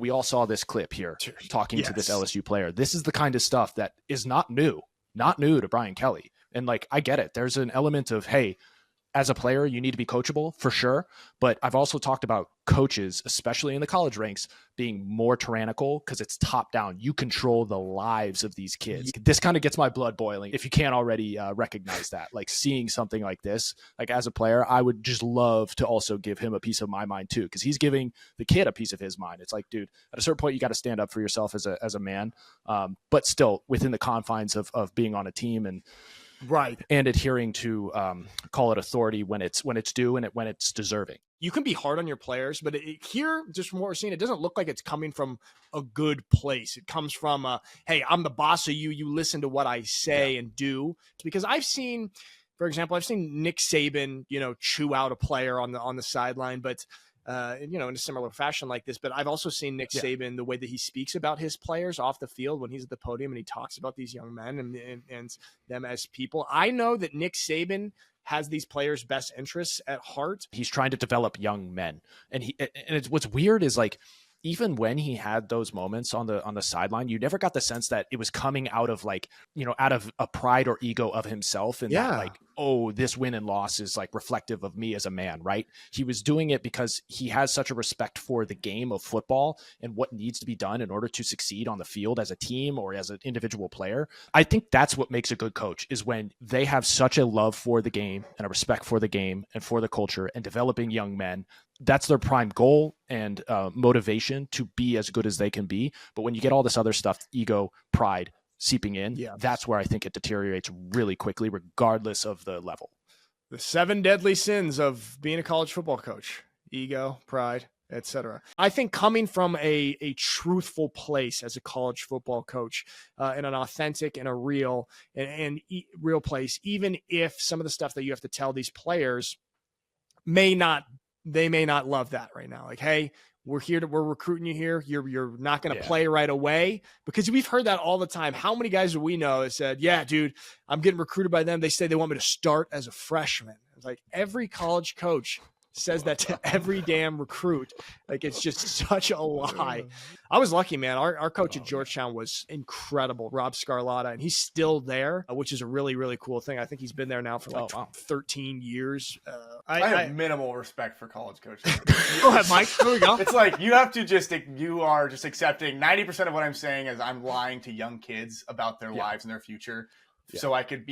we all saw this clip here talking to this Yes. LSU player. This is the kind of stuff that is not new to Brian Kelly. And like, I get it. There's an element of, hey, as a player, you need to be coachable for sure. But I've also talked about coaches, especially in the college ranks, being more tyrannical because it's top down. You control the lives of these kids. This kind of gets my blood boiling. If you can't already recognize that, like seeing something like this, like as a player, I would just love to also give him a piece of my mind too, because he's giving the kid a piece of his mind. It's like, dude, at a certain point, you got to stand up for yourself as a man, but still within the confines of being on a team and adhering to call it authority when it's due and when it's deserving. You can be hard on your players, but here, just from what we're seeing, it doesn't look like it's coming from a good place. It comes from, hey, I'm the boss of you. You listen to what I say and do. Because I've seen, for example, Nick Saban, chew out a player on the sideline, but in a similar fashion like this. But I've also seen Nick Saban, the way that he speaks about his players off the field when he's at the podium and he talks about these young men and them as people. I know that Nick Saban has these players' best interests at heart. He's trying to develop young men. And what's weird is like, even when he had those moments on the sideline, you never got the sense that it was coming out of like, out of a pride or ego of himself. And that like, oh, this win and loss is like reflective of me as a man, right? He was doing it because he has such a respect for the game of football and what needs to be done in order to succeed on the field as a team or as an individual player. I think that's what makes a good coach, is when they have such a love for the game and a respect for the game and for the culture and developing young men. That's their prime goal and motivation to be as good as they can be. But when you get all this other stuff, ego, pride seeping in, that's where I think it deteriorates really quickly, regardless of the level. The 7 deadly sins of being a college football coach: ego, pride, etc. I think coming from a truthful place as a college football coach, in an authentic and a real real place, even if some of the stuff that you have to tell these players may not love that right now. Like, hey, we're recruiting you here. You're not going to play right away, because we've heard that all the time. How many guys do we know that said, yeah, dude, I'm getting recruited by them. They say they want me to start as a freshman. It's like every college coach says that to every damn recruit. Like, it's just such a lie. I was lucky, man. Our coach at Georgetown was incredible, Rob Scarlatta, and he's still there, which is a really, really cool thing. I think he's been there now for 13 years. I have minimal respect for college coaches. Go ahead, Mike. There we go. It's like you are just accepting 90% of what I'm saying is I'm lying to young kids about their lives and their future. So I could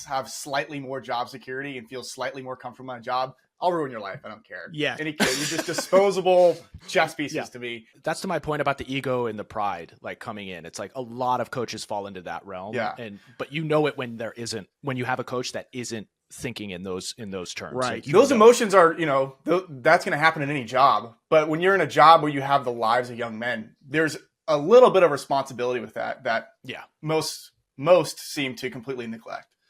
have slightly more job security and feel slightly more comfortable in my job. I'll ruin your life. I don't care. Yeah. You're just disposable chess pieces to me. That's to my point about the ego and the pride, like coming in. It's like a lot of coaches fall into that realm. Yeah. But you know it when when you have a coach that isn't thinking in those terms. Right. Like, those emotions are, that's going to happen in any job. But when you're in a job where you have the lives of young men, there's a little bit of responsibility with that most seem to completely neglect.